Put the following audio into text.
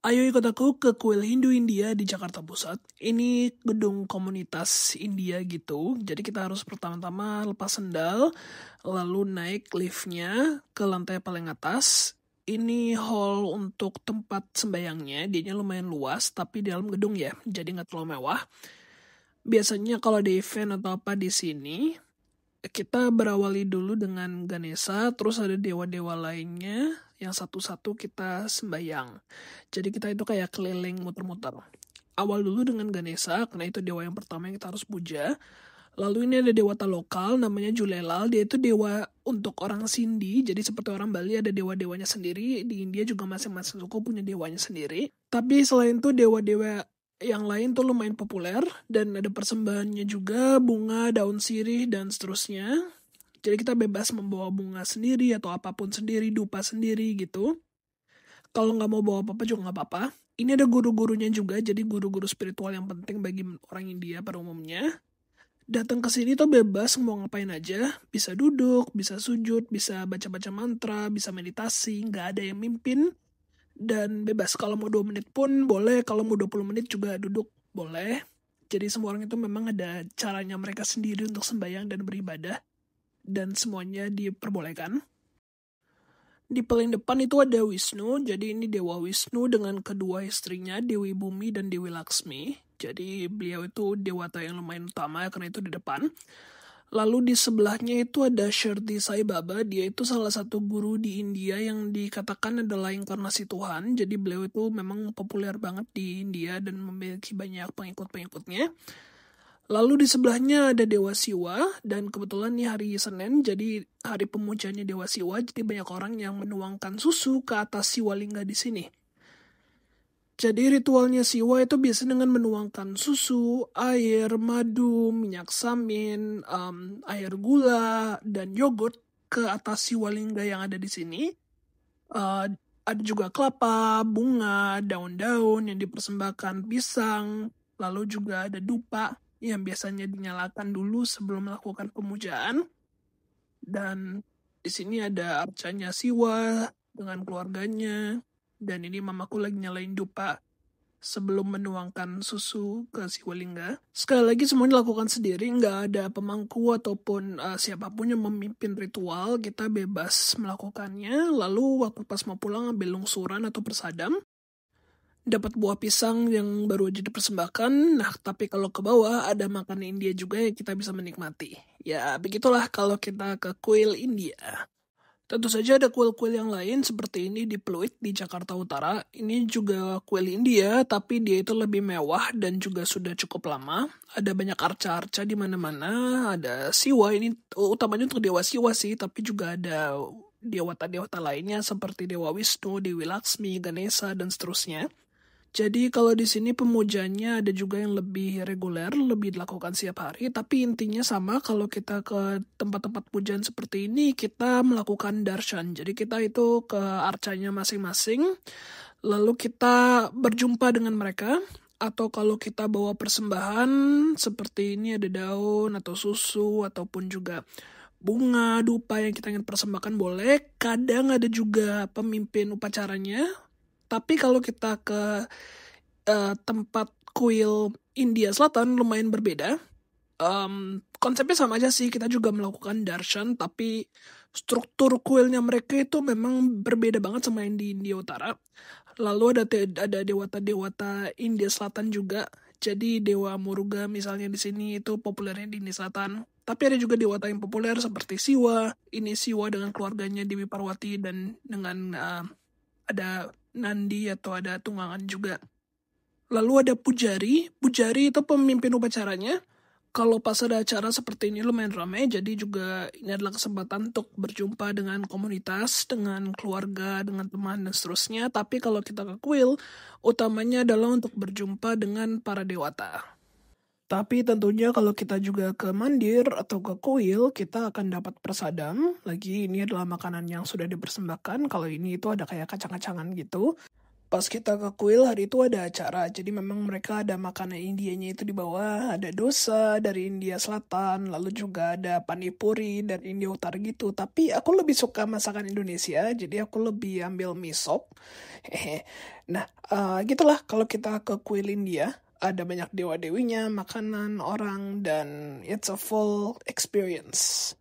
Ayo ikut aku ke kuil Hindu India di Jakarta Pusat. Ini gedung komunitas India gitu. Jadi kita harus pertama-tama lepas sendal, lalu naik liftnya ke lantai paling atas. Ini hall untuk tempat sembayangnya. Dianya lumayan luas, tapi di dalam gedung ya. Jadi nggak terlalu mewah. Biasanya kalau ada event atau apa di sini, kita berawali dulu dengan Ganesha, terus ada dewa-dewa lainnya yang satu-satu kita sembayang. Jadi kita itu kayak keliling muter-muter. Awal dulu dengan Ganesha, karena itu dewa yang pertama yang kita harus puja. Lalu ini ada dewata lokal, namanya Julelal. Dia itu dewa untuk orang Sindhi, jadi seperti orang Bali ada dewa-dewanya sendiri. Di India juga masing-masing suku punya dewanya sendiri. Tapi selain itu dewa-dewa yang lain tuh lumayan populer, dan ada persembahannya juga, bunga, daun sirih, dan seterusnya. Jadi kita bebas membawa bunga sendiri atau apapun sendiri, dupa sendiri gitu. Kalau nggak mau bawa apa-apa juga nggak apa-apa. Ini ada guru-gurunya juga, jadi guru-guru spiritual yang penting bagi orang India pada umumnya. Datang ke sini tuh bebas mau ngapain aja. Bisa duduk, bisa sujud, bisa baca-baca mantra, bisa meditasi, nggak ada yang mimpin. Dan bebas, kalau mau 2 menit pun boleh, kalau mau 20 menit juga duduk boleh. Jadi semua orang itu memang ada caranya mereka sendiri untuk sembahyang dan beribadah. Dan semuanya diperbolehkan. Di paling depan itu ada Wisnu, jadi ini Dewa Wisnu dengan kedua istrinya, Dewi Bumi dan Dewi Laksmi. Jadi beliau itu dewata yang lumayan utama karena itu di depan. Lalu di sebelahnya itu ada Shirdi Sai Baba, dia itu salah satu guru di India yang dikatakan adalah inkarnasi Tuhan. Jadi beliau itu memang populer banget di India dan memiliki banyak pengikut-pengikutnya. Lalu di sebelahnya ada Dewa Siwa, dan kebetulan ini hari Senin, jadi hari pemujanya Dewa Siwa, jadi banyak orang yang menuangkan susu ke atas Siwalingga di sini. Jadi ritualnya Siwa itu biasa dengan menuangkan susu, air, madu, minyak samin, air gula, dan yogurt ke atas Siwalingga yang ada di sini. Ada juga kelapa, bunga, daun-daun yang dipersembahkan, pisang, lalu juga ada dupa yang biasanya dinyalakan dulu sebelum melakukan pemujaan. Dan di sini ada arcanya Siwa dengan keluarganya. Dan ini mamaku lagi nyalain dupa sebelum menuangkan susu ke Siwalingga. Sekali lagi semuanya dilakukan sendiri, nggak ada pemangku ataupun siapapun yang memimpin ritual. Kita bebas melakukannya. Lalu waktu pas mau pulang ambil lungsuran atau persadam. Dapat buah pisang yang baru aja dipersembahkan. Nah, tapi kalau ke bawah ada makanan India juga yang kita bisa menikmati. Ya, begitulah kalau kita ke kuil India. Tentu saja ada kuil-kuil yang lain seperti ini di Pluit di Jakarta Utara. Ini juga kuil India, tapi dia itu lebih mewah dan juga sudah cukup lama. Ada banyak arca-arca di mana-mana. Ada Siwa, ini utamanya untuk Dewa Siwa sih, tapi juga ada dewata-dewata lainnya seperti Dewa Wisnu, Dewi Laksmi, Ganesha, dan seterusnya. Jadi kalau di sini pemujanya ada juga yang lebih reguler, lebih dilakukan setiap hari. Tapi intinya sama, kalau kita ke tempat-tempat pujian seperti ini, kita melakukan darshan. Jadi kita itu ke arcanya masing-masing, lalu kita berjumpa dengan mereka. Atau kalau kita bawa persembahan, seperti ini ada daun atau susu, ataupun juga bunga, dupa yang kita ingin persembahkan boleh. Kadang ada juga pemimpin upacaranya. Tapi kalau kita ke tempat kuil India Selatan lumayan berbeda. Konsepnya sama aja sih, kita juga melakukan darshan, tapi struktur kuilnya mereka itu memang berbeda banget sama yang di India Utara. Lalu ada dewata-dewata India Selatan juga. Jadi Dewa Muruga misalnya di sini itu populernya di India Selatan. Tapi ada juga dewata yang populer seperti Siwa. Ini Siwa dengan keluarganya Dewi Parwati dan dengan ada Nandi atau ada tunggangan juga. Lalu ada pujari. Pujari itu pemimpin upacaranya. Kalau pas ada acara seperti ini lumayan ramai, jadi juga ini adalah kesempatan untuk berjumpa dengan komunitas, dengan keluarga, dengan teman, dan seterusnya. Tapi kalau kita ke kuil, utamanya adalah untuk berjumpa dengan para dewata. Tapi tentunya kalau kita juga ke mandir atau ke kuil, kita akan dapat prasadam. Lagi ini adalah makanan yang sudah dipersembahkan. Kalau ini itu ada kayak kacang-kacangan gitu. pas kita ke kuil hari itu ada acara, jadi memang mereka ada makanan Indianya itu di bawah, ada dosa dari India Selatan, lalu juga ada panipuri dari India Utara gitu. Tapi aku lebih suka masakan Indonesia, jadi aku lebih ambil mie sop. Nah, gitulah kalau kita ke kuil India, ada banyak dewa-dewinya, makanan, orang, dan it's a full experience.